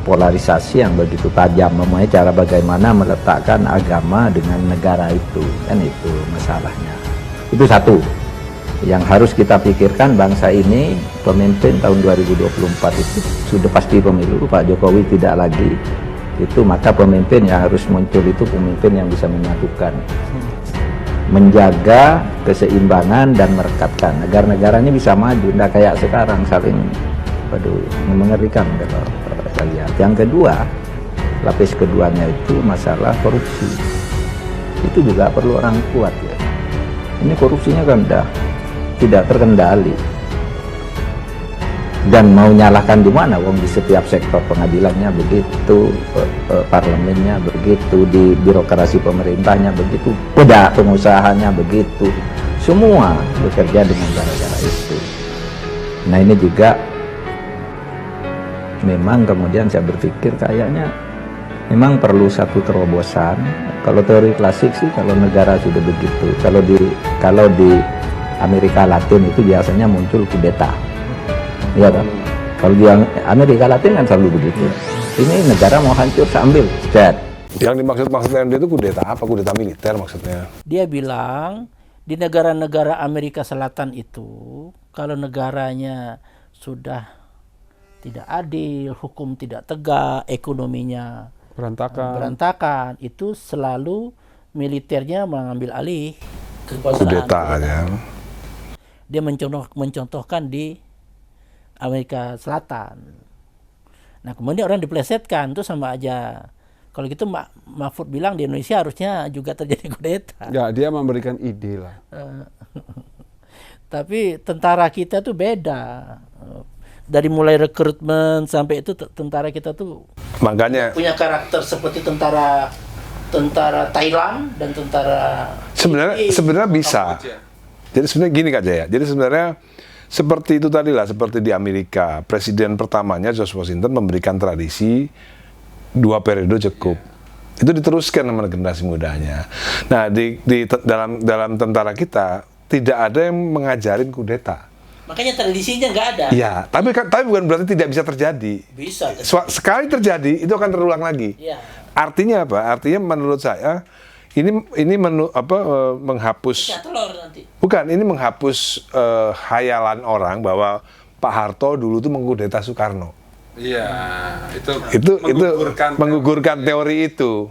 polarisasi yang begitu tajam, mempunyai cara bagaimana meletakkan agama dengan negara itu, kan itu masalahnya. Itu satu yang harus kita pikirkan. Bangsa ini pemimpin tahun 2024 itu sudah pasti pemilu, Pak Jokowi tidak lagi, itu maka pemimpin yang harus muncul itu pemimpin yang bisa menyatukan, menjaga keseimbangan dan merekatkan agar negaranya bisa maju, tidak kayak sekarang saling mengerikan kalau kita lihat. Yang kedua, lapis keduanya itu masalah korupsi. Itu juga perlu orang kuat ya. Ini korupsinya kan udah tidak terkendali. Dan mau nyalahkan di mana? Wong di setiap sektor pengadilannya begitu, parlemennya begitu, di birokrasi pemerintahnya begitu, pengusahanya begitu. Semua bekerja dengan cara-cara itu. Nah ini juga memang kemudian saya berpikir kayaknya memang perlu satu terobosan. Kalau teori klasik sih kalau negara sudah begitu, kalau di Amerika Latin itu biasanya muncul kudeta. Iya kan? Kalau di Amerika Latin kan selalu begitu. Ini negara mau hancur sambil cet. Yang dimaksud MD itu kudeta apa? Kudeta militer maksudnya? dia bilang di negara-negara Amerika Selatan itu kalau negaranya sudah tidak adil, hukum tidak tegak, ekonominya berantakan, itu selalu militernya mengambil alih kekuasaan. Kudeta ya. Dia mencontohkan di Amerika Selatan. Nah kemudian orang diplesetkan, itu sama aja. Kalau gitu Mahfud bilang di Indonesia harusnya juga terjadi kudeta. Enggak, dia memberikan ide lah. Tapi tentara kita tuh beda. Dari mulai rekrutmen sampai itu tentara kita tuh Makanya punya karakter seperti tentara Thailand dan tentara sebenarnya bisa. Jadi sebenarnya gini Kak Jaya. Jadi sebenarnya seperti itu tadi lah, seperti di Amerika, presiden pertamanya George Washington memberikan tradisi 2 periode cukup. Itu diteruskan sama generasi mudanya. Nah, dalam tentara kita tidak ada yang mengajarin kudeta. makanya tradisinya nggak ada. Iya, tapi bukan berarti tidak bisa terjadi. Bisa. Sekali terjadi itu akan terulang lagi. Iya. Artinya apa? Artinya menurut saya ini menghapus. Telur nanti. Bukan, ini menghapus khayalan orang bahwa Pak Harto dulu tuh mengkudeta Soekarno. Iya, Itu menggugurkan teori itu.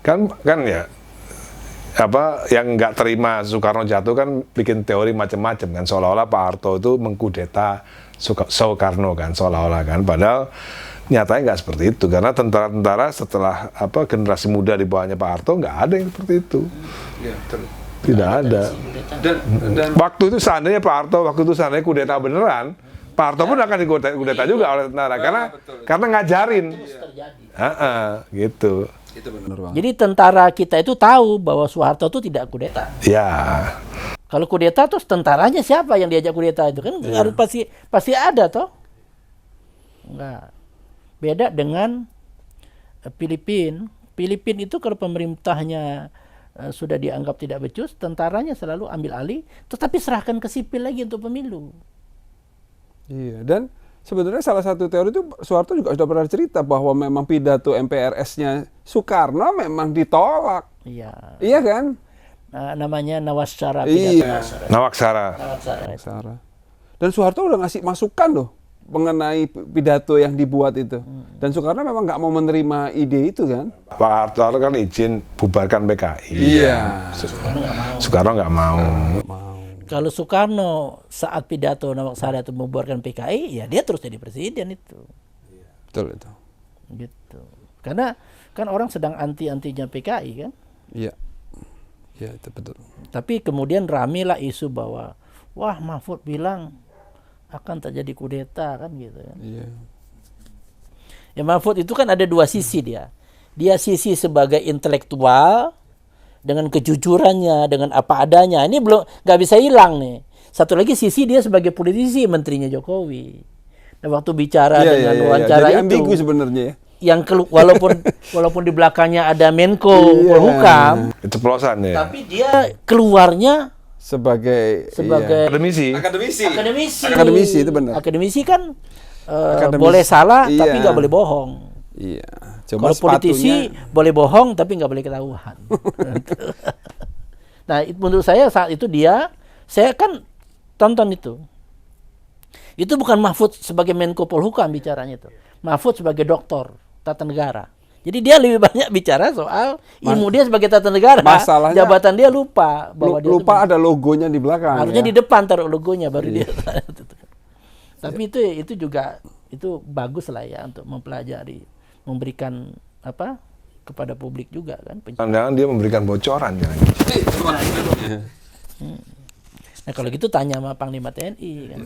Kan ya yang nggak terima Soekarno jatuh kan bikin teori macam-macam kan, seolah-olah Pak Harto itu mengkudeta Soekarno kan, seolah-olah kan, padahal nyatanya nggak seperti itu, karena tentara-tentara setelah generasi muda di bawahnya Pak Harto nggak ada yang seperti itu. Iya, Tidak ada. Dan Waktu itu seandainya kudeta beneran, Pak Harto pun akan dikudeta juga oleh tentara, karena ngajarin. Gitu. itu benar banget. Jadi tentara kita itu tahu bahwa Soeharto itu tidak kudeta. Ya. Kalau kudeta terus tentaranya siapa yang diajak kudeta itu kan harus pasti ada toh. Enggak. Beda dengan Filipina. Filipina itu kalau pemerintahnya sudah dianggap tidak becus, tentaranya selalu ambil alih, tetapi serahkan ke sipil lagi untuk pemilu. Iya, dan sebenarnya salah satu teori itu Soeharto juga sudah pernah cerita bahwa memang pidato MPRS-nya Soekarno memang ditolak. Iya. Iya kan? Namanya Nawascara. Iya. Nawaksara. Sarah. Dan Soeharto udah ngasih masukan loh mengenai pidato yang dibuat itu. Dan Soekarno memang nggak mau menerima ide itu kan? Pak Harto kan izin bubarkan PKI. Iya. Soekarno nggak mau. Kalau Soekarno saat pidato Nawaksara itu membubarkan PKI, ya dia terus jadi presiden itu. Betul itu. Gitu. Karena kan orang sedang anti-antinya PKI kan. Iya. Iya, itu betul. Tapi kemudian rame lah isu bahwa wah Mahfud bilang akan terjadi kudeta kan gitu kan. Iya. Ya Mahfud itu kan ada dua sisi dia. Dia sisi sebagai intelektual dengan kejujurannya, dengan apa adanya. Ini belum nggak bisa hilang nih. Satu lagi sisi dia sebagai politisi, menterinya Jokowi. Nah, waktu bicara dengan wawancara jadi itu, ambigu sebenarnya ya. yang walaupun di belakangnya ada Menko Polhukam, Keceplosan ya. tapi dia keluarnya Sebagai Akademisi. Akademisi itu benar. Akademisi kan Akademis, boleh salah iya. tapi nggak boleh bohong. Iya. Coba Kalau politisi sepatunya boleh bohong tapi nggak boleh ketahuan. Nah, menurut saya saat itu saya kan tonton itu. Itu bukan Mahfud sebagai Menko Polhukam bicaranya itu. Mahfud sebagai doktor tata negara. Jadi dia lebih banyak bicara soal ilmu dia sebagai tata negara. Masalahnya, jabatan dia lupa bahwa dia lupa ada logonya di belakang. harusnya ya. di depan taruh logonya baru dia. Tapi itu juga itu bagus lah ya untuk mempelajari, memberikan apa kepada publik juga kan. Jangan dia memberikan bocoran ya. Nah kalau gitu tanya sama Panglima TNI kan.